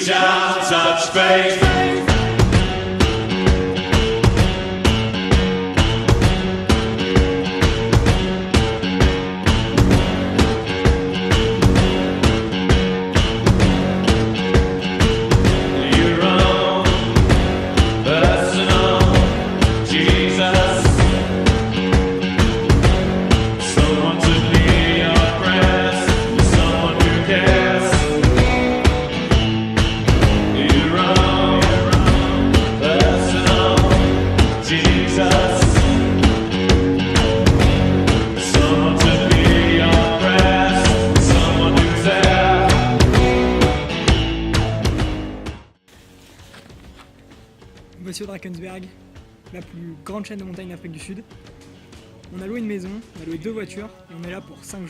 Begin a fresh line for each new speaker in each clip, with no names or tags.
reach out, touch faith.
Voici au Drakensberg, la plus grande chaîne de montagne d'Afrique du Sud. On a loué une maison, on a loué 2 voitures et on est là pour 4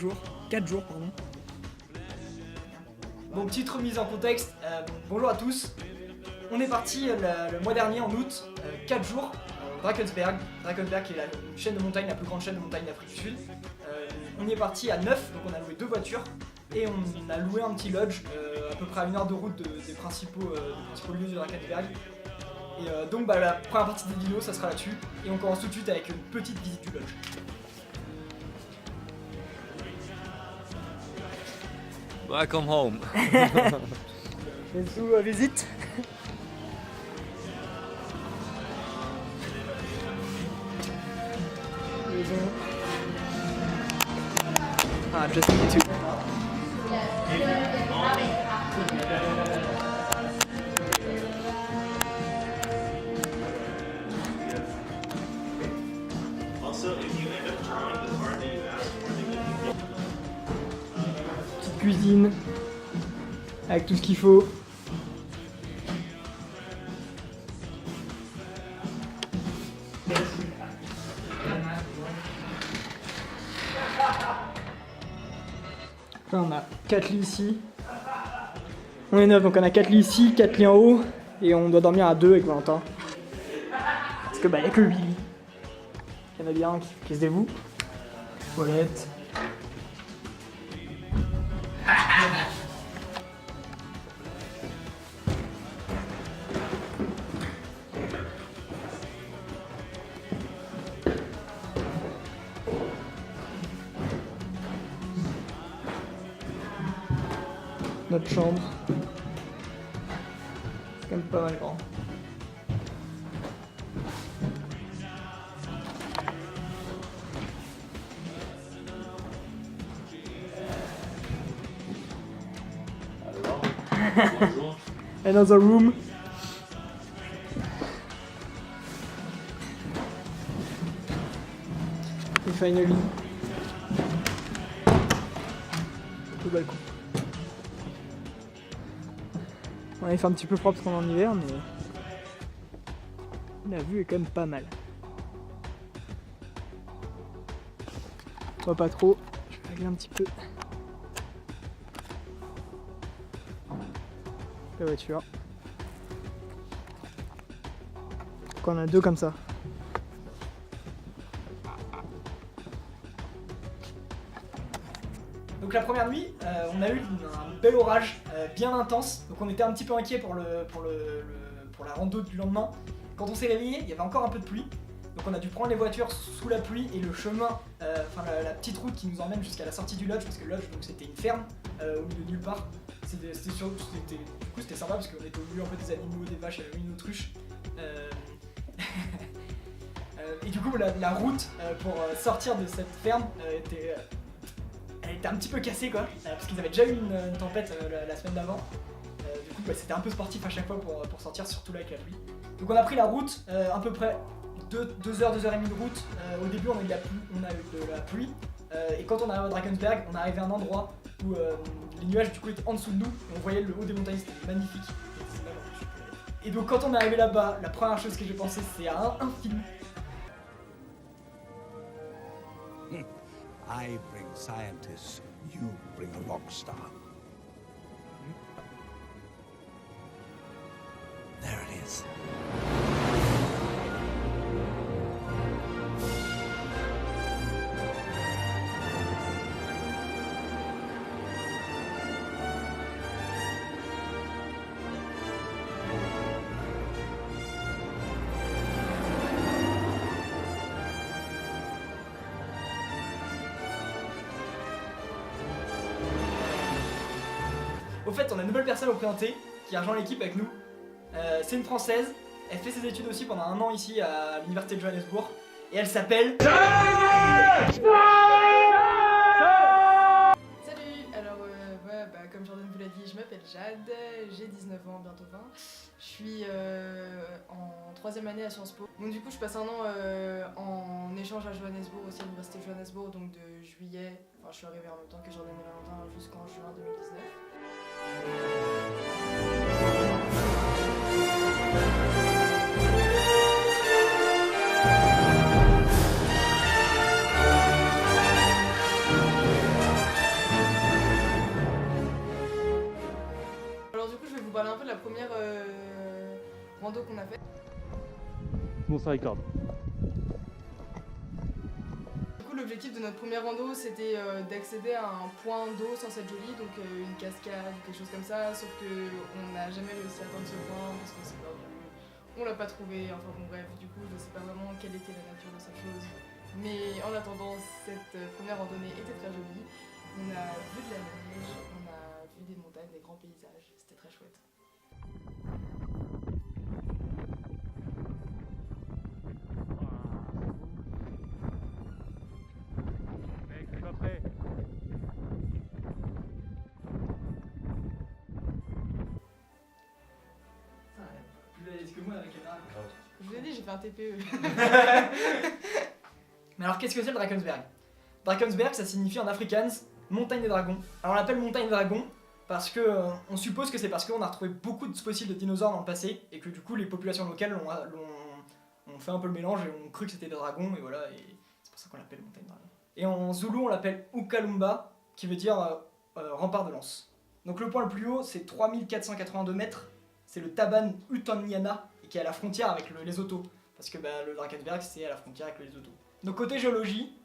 jours pardon.
Bon, petite remise en contexte, bonjour à tous. On est parti le mois dernier en août, 4 jours au Drakensberg. Drakensberg qui est la chaîne de montagne, la plus grande chaîne de montagne d'Afrique du Sud. On y est parti à 9, donc on a loué 2 voitures et on a loué un petit lodge à peu près à 1 heure de route des principaux lieux du Drakensberg. Et donc la première partie des vidéos ça sera là-dessus et on commence tout de suite avec une petite visite du lodge.
Welcome home.
Let's visite. Ah, just me too. Petite cuisine avec tout ce qu'il faut. Là on a 4 lits ici. On est 9 donc on a 4 lits ici, 4 lits en haut et on doit dormir à 2 avec Valentin. Parce que il n'y a que 8 lits. Il y en a bien qui se dévoue. Toilette. Notre chambre. C'est quand même pas mal grand. Another room. Et finally. Le balcon. On va faire un petit peu propre parce qu'on est en hiver, mais la vue est quand même pas mal. On voit pas trop, je vais régler un petit peu la voiture. Donc on a 2 comme ça.
Donc la première nuit, on a eu un bel orage bien intense, donc on était un petit peu inquiet pour la rando du lendemain. Quand on s'est réveillé, il y avait encore un peu de pluie, donc on a dû prendre les voitures sous la pluie et le chemin, la petite route qui nous emmène jusqu'à la sortie du lodge, parce que le lodge c'était une ferme au milieu de nulle part. Du coup c'était sympa parce qu'on était au milieu un peu des animaux, des vaches, il y avait une autruche. Et du coup la route pour sortir de cette ferme elle était un petit peu cassée quoi, parce qu'ils avaient déjà eu une tempête la semaine d'avant. Du coup c'était un peu sportif à chaque fois pour sortir, surtout là avec la pluie. Donc on a pris la route, à peu près 2 heures, 2 heures et demie de route. Au début on a eu de la pluie, et quand on arrive à Drakensberg, on est arrivé à un endroit où les nuages du coup étaient en dessous de nous, et on voyait le haut des montagnes, c'était magnifique. Et donc quand on est arrivé là-bas, la première chose que j'ai pensé c'est à un film.
I bring scientists, you bring a rock star. There it is.
Au fait, on a une nouvelle personne au présenté qui a rejoint l'équipe avec nous. C'est une Française, elle fait ses études aussi pendant 1 an ici à l'université de Johannesburg. Et elle s'appelle...
Salut. Alors comme Jordan vous l'a dit, je m'appelle Jade, j'ai 19 ans, bientôt 20. Je suis en 3e année à Sciences Po. Donc du coup je passe 1 an en échange à Johannesburg, aussi à l'université de Johannesburg, donc de juillet, enfin je suis arrivée en même temps que Jordan et Valentin jusqu'en juin 2019. Alors du coup je vais vous parler un peu de la première rando qu'on a faite.
Bon, ça record.
Du coup l'objectif de notre première rando c'était d'accéder à un point d'eau sans être joli, donc une cascade ou quelque chose comme ça, sauf que on n'a jamais réussi à atteindre ce point parce qu'on s'est perdu, on l'a pas trouvé, enfin bon bref, du coup je sais pas vraiment quelle était la nature de cette chose. Mais en attendant, cette première randonnée était très jolie. On a vu de la neige, on a vu des montagnes, des grands paysages, c'était très chouette.
Mec, t'es pas prêt.
Plus à l'aise que moi avec la caméra.
Je vous ai dit, j'ai fait un TPE.
Mais alors qu'est-ce que c'est le Drakensberg? Drakensberg, ça signifie en afrikaans montagne des dragons. Alors on l'appelle montagne des dragons parce que on suppose que c'est parce qu'on a retrouvé beaucoup de fossiles de dinosaures dans le passé et que du coup les populations locales ont fait un peu le mélange et ont cru que c'était des dragons et voilà, et c'est pour ça qu'on l'appelle montagne des dragons. Et en zoulou on l'appelle Ukalumba qui veut dire rempart de lance. Donc le point le plus haut c'est 3482 mètres, c'est le Taban Utanyana qui est à la frontière avec le Lesotho parce que le Drakensberg c'est à la frontière avec le Lesotho. Donc côté géologie,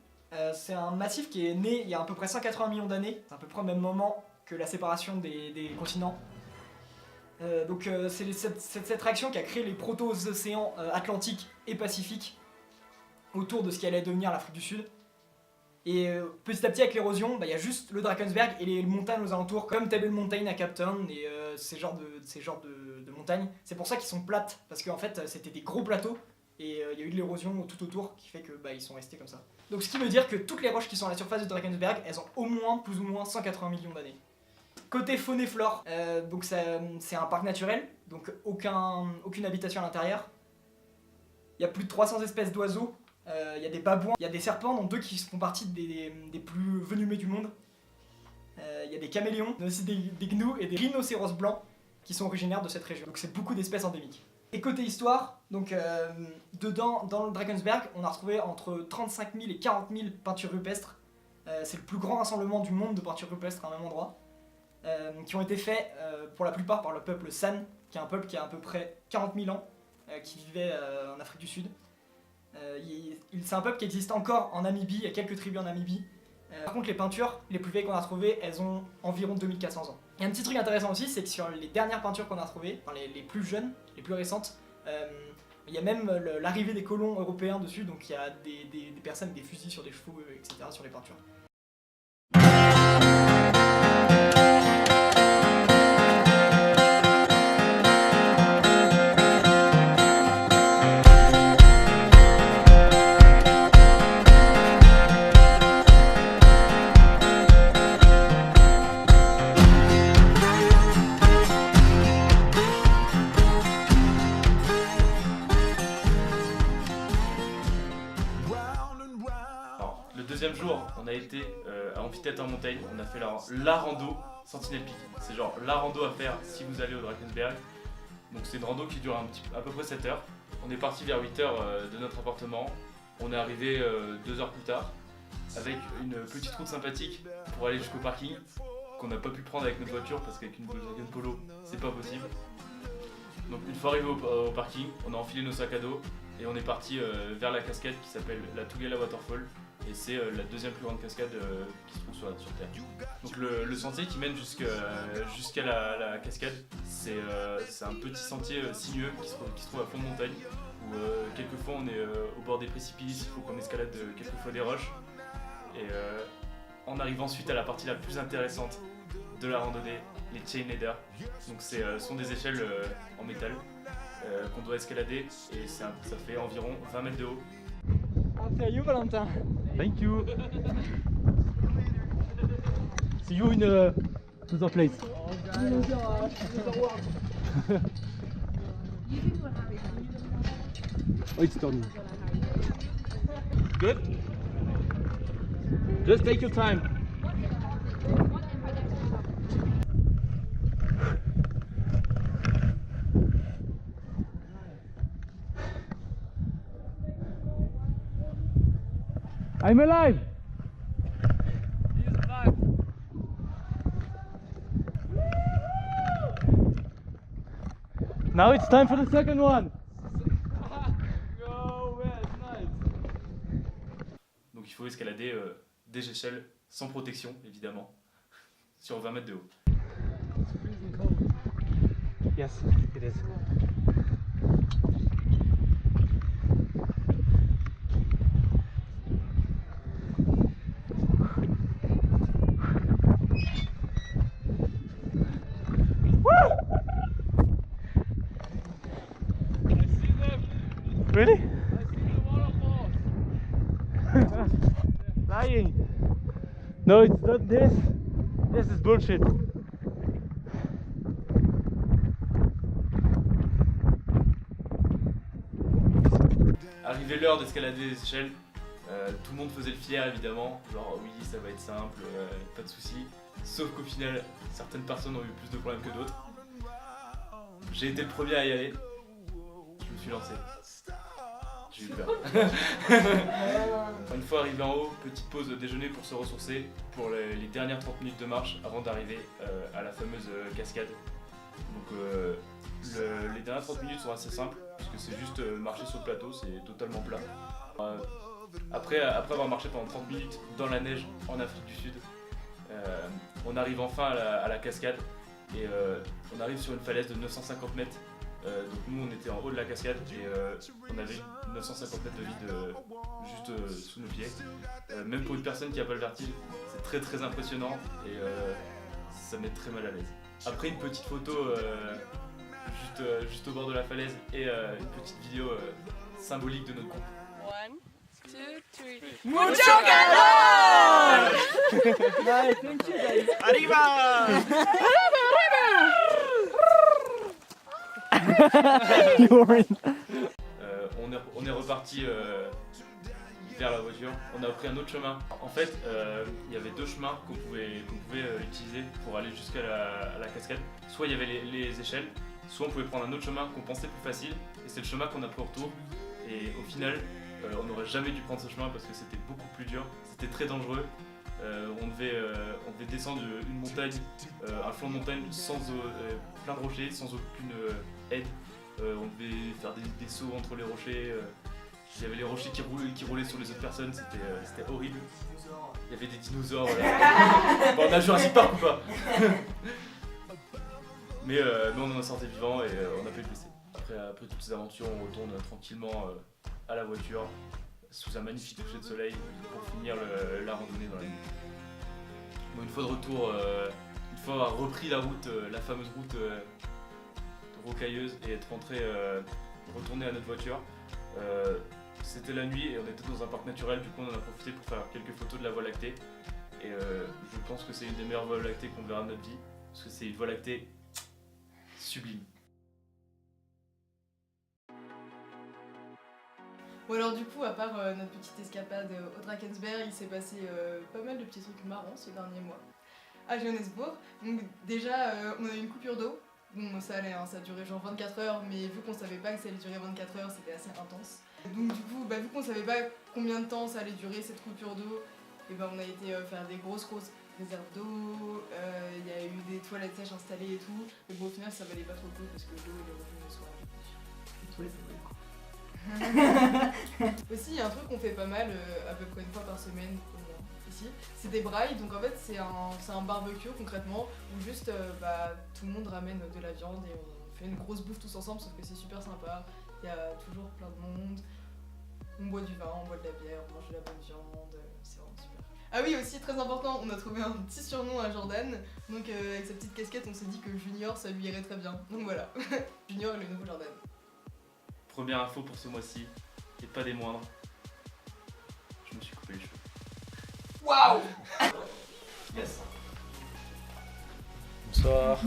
c'est un massif qui est né il y a à peu près 180 millions d'années, c'est à peu près au même moment que la séparation des continents. C'est cette réaction qui a créé les proto-océans Atlantique et Pacifique autour de ce qui allait devenir l'Afrique du Sud. Et petit à petit avec l'érosion, il y a juste le Drakensberg et les montagnes aux alentours comme Table Mountain à Cape Town et ces genres de montagnes. C'est pour ça qu'ils sont plates, parce qu'en fait c'était des gros plateaux. Et il y a eu de l'érosion tout autour qui fait que ils sont restés comme ça. Donc ce qui veut dire que toutes les roches qui sont à la surface du Drakensberg, elles ont au moins, plus ou moins 180 millions d'années. Côté faune et flore, donc c'est un parc naturel, donc aucune habitation à l'intérieur. Il y a plus de 300 espèces d'oiseaux, il y a des babouins, il y a des serpents, dont 2 qui font partie des plus venimeux du monde. Il y a des caméléons, il y a aussi des gnous et des rhinocéros blancs qui sont originaires de cette région. Donc c'est beaucoup d'espèces endémiques. Et côté histoire, donc dedans, dans le Drakensberg, on a retrouvé entre 35 000 et 40 000 peintures rupestres. C'est le plus grand rassemblement du monde de peintures rupestres à un même endroit, qui ont été faits pour la plupart par le peuple San, qui est un peuple qui a à peu près 40 000 ans, qui vivait en Afrique du Sud. C'est un peuple qui existe encore en Namibie, il y a quelques tribus en Namibie. Par contre, les peintures les plus vieilles qu'on a trouvées, elles ont environ 2400 ans. Et un petit truc intéressant aussi, c'est que sur les dernières peintures qu'on a trouvées, enfin les plus jeunes, les plus récentes, il y a même l'arrivée des colons européens dessus, donc il y a des personnes avec des fusils sur des chevaux, etc. sur les peintures.
Le deuxième jour, on a été à Amphithéâtre en montagne, on a fait la rando Sentinel Peak. C'est genre la rando à faire si vous allez au Drakensberg. Donc c'est une rando qui dure à peu près 7 heures. On est parti vers 8 heures de notre appartement. On est arrivé 2 heures plus tard avec une petite route sympathique pour aller jusqu'au parking qu'on n'a pas pu prendre avec notre voiture parce qu'avec une Volkswagen Polo c'est pas possible. Donc une fois arrivé au parking, on a enfilé nos sacs à dos et on est parti vers la cascade qui s'appelle la Tugela Waterfall. Et c'est la deuxième plus grande cascade qui se trouve sur Terre. Donc le sentier qui mène jusqu'à la cascade, c'est un petit sentier sinueux qui se trouve à fond de montagne, où quelquefois on est au bord des précipices, il faut qu'on escalade quelquefois des roches. Et on arrive ensuite à la partie la plus intéressante de la randonnée, les chain ladders. Donc ce sont des échelles en métal qu'on doit escalader et ça fait environ 20 mètres de haut.
Ah, c'est à you, Valentin.
Thank you. See you in another place. Oh, it's turning. Good. Just take your time. I'm alive! Now it's time for the second one!
Donc il faut escalader des échelles sans protection évidemment sur 20 mètres de haut.
Yes, it is. Really? Lying. No, it's not this. This is bullshit.
Arrivé l'heure d'escalader les échelles, tout le monde faisait le fier évidemment, genre oui ça va être simple, pas de soucis. Sauf qu'au final, certaines personnes ont eu plus de problèmes que d'autres. J'ai été le premier à y aller, je me suis lancé. J'ai eu peur. Une fois arrivé en haut, petite pause de déjeuner pour se ressourcer pour les dernières 30 minutes de marche avant d'arriver à la fameuse cascade. Donc les dernières 30 minutes sont assez simples puisque c'est juste marcher sur le plateau, c'est totalement plat. Après avoir marché pendant 30 minutes dans la neige en Afrique du Sud, on arrive enfin à la cascade et on arrive sur une falaise de 950 mètres. Donc nous on était en haut de la cascade et on avait 950 mètres de vide juste sous nos pieds. Même pour une personne qui n'a pas le vertige, c'est très très impressionnant et ça met très mal à l'aise. Après une petite photo juste au bord de la falaise et une petite vidéo symbolique de notre groupe.
1, 2, 3.
Mucho calor! Nice, thank you guys.
On est reparti vers la voiture. On a pris un autre chemin. En fait, il y avait deux chemins qu'on pouvait utiliser pour aller jusqu'à la cascade. Soit il y avait les échelles, soit on pouvait prendre un autre chemin qu'on pensait plus facile. Et c'est le chemin qu'on a pris au retour. Et au final, on n'aurait jamais dû prendre ce chemin parce que c'était beaucoup plus dur. C'était très dangereux. On devait descendre une montagne, un flanc de montagne sans plein de rochers, sans aucune aide. On devait faire des sauts entre les rochers. Il y avait les rochers qui roulaient sur les autres personnes, c'était horrible. Il y avait des dinosaures. Voilà. Bon, on a Jurassic Park ou pas? mais on en a sorti vivant et on n'a pas eu de blessés. Après toutes ces aventures, on retourne tranquillement à la voiture sous un magnifique coucher de soleil pour finir la randonnée dans la nuit. Bon, une fois de retour, une fois avoir repris la route, la fameuse route rocailleuse et être retourné à notre voiture, c'était la nuit et on était dans un parc naturel, du coup on en a profité pour faire quelques photos de la Voie lactée et je pense que c'est une des meilleures voies lactées qu'on verra de notre vie parce que c'est une Voie lactée sublime.
Bon alors du coup, à part notre petite escapade au Drakensberg, il s'est passé pas mal de petits trucs marrants ces derniers mois à Johannesburg. Donc déjà, on a eu une coupure d'eau. Bon ça allait, hein, ça a duré genre 24 heures, mais vu qu'on savait pas que ça allait durer 24 heures, c'était assez intense. Donc du coup, vu qu'on savait pas combien de temps ça allait durer cette coupure d'eau, et on a été faire des grosses réserves d'eau, il y a eu des toilettes sèches installées et tout, mais bon au final ça valait pas trop le coup parce que l'eau est revenue le soir. Les toilettes ça valait pas. Aussi, il y a un truc qu'on fait pas mal, à peu près une fois par semaine au moins, ici, c'est des brailles. Donc en fait, c'est un barbecue concrètement où juste tout le monde ramène de la viande et on fait une grosse bouffe tous ensemble, sauf que c'est super sympa. Il y a toujours plein de monde, on boit du vin, on boit de la bière, on mange de la bonne viande, c'est vraiment super. Ah oui, aussi très important, on a trouvé un petit surnom à Jordan. Donc avec sa petite casquette, on s'est dit que Junior, ça lui irait très bien. Donc voilà, Junior est le nouveau Jordan.
Première info pour ce mois-ci, et pas des moindres. Je me suis coupé les cheveux.
Waouh!
Yes.
Bonsoir.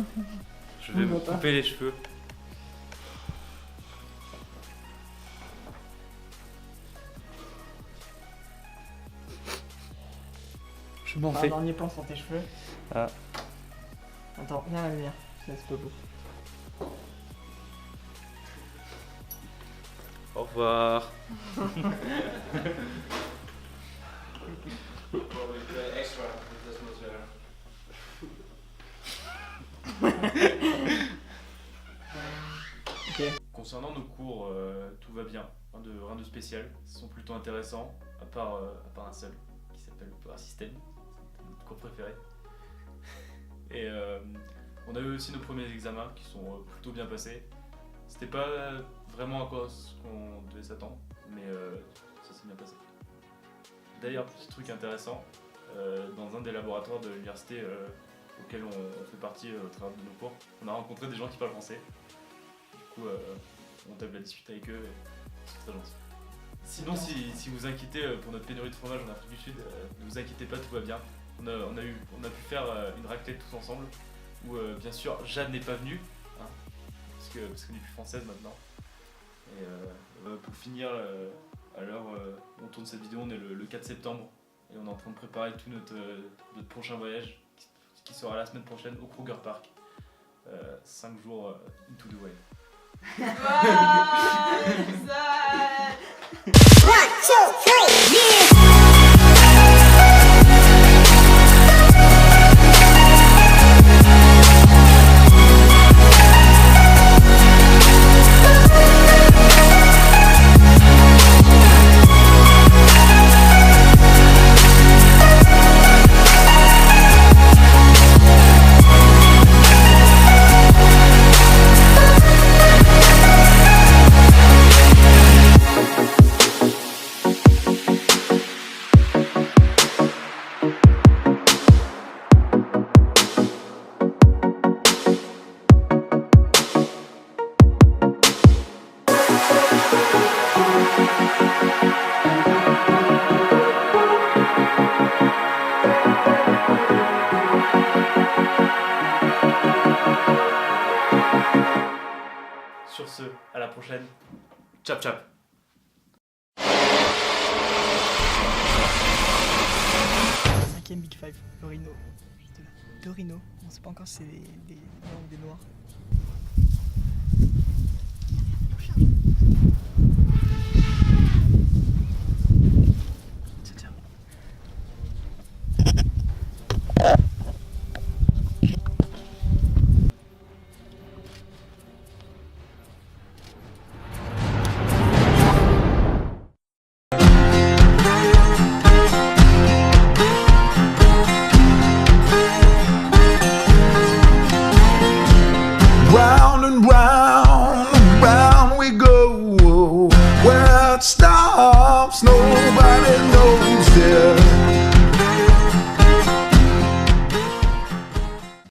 Je vais me couper les cheveux.
Je m'en
Un
fais.
dernier plan sur tes cheveux.
Ah.
Attends, viens la lumière. C'est pas beau.
Au revoir.
Concernant nos cours, tout va bien. Rien de spécial. Ils sont plutôt intéressants, à part un seul, qui s'appelle Power System. C'est notre cours préféré. Et on a eu aussi nos premiers examens qui sont plutôt bien passés. C'était pas vraiment à quoi ce qu'on devait s'attendre, mais ça s'est bien passé. D'ailleurs, petit truc intéressant, dans un des laboratoires de l'université auquel on fait partie au travers de nos cours, on a rencontré des gens qui parlent français. Du coup, on table à discuter avec eux et c'est très gentil. Sinon, si vous inquiétez pour notre pénurie de fromage en Afrique du Sud, ne vous inquiétez pas, tout va bien. On a pu faire une raclette tous ensemble, où bien sûr Jade n'est pas venue, hein, parce qu'elle n'est plus française maintenant. Et pour finir, à l'heure où on tourne cette vidéo, on est le 4 septembre et on est en train de préparer tout notre prochain voyage qui sera la semaine prochaine au Kruger Park. 5 jours into the way.
Waouh! Exact!
Sur ce, à la prochaine. Ciao ciao.
Cinquième Big Five, Dorino. Juste là. Dorino, on sait pas encore si c'est des blancs ou des noirs.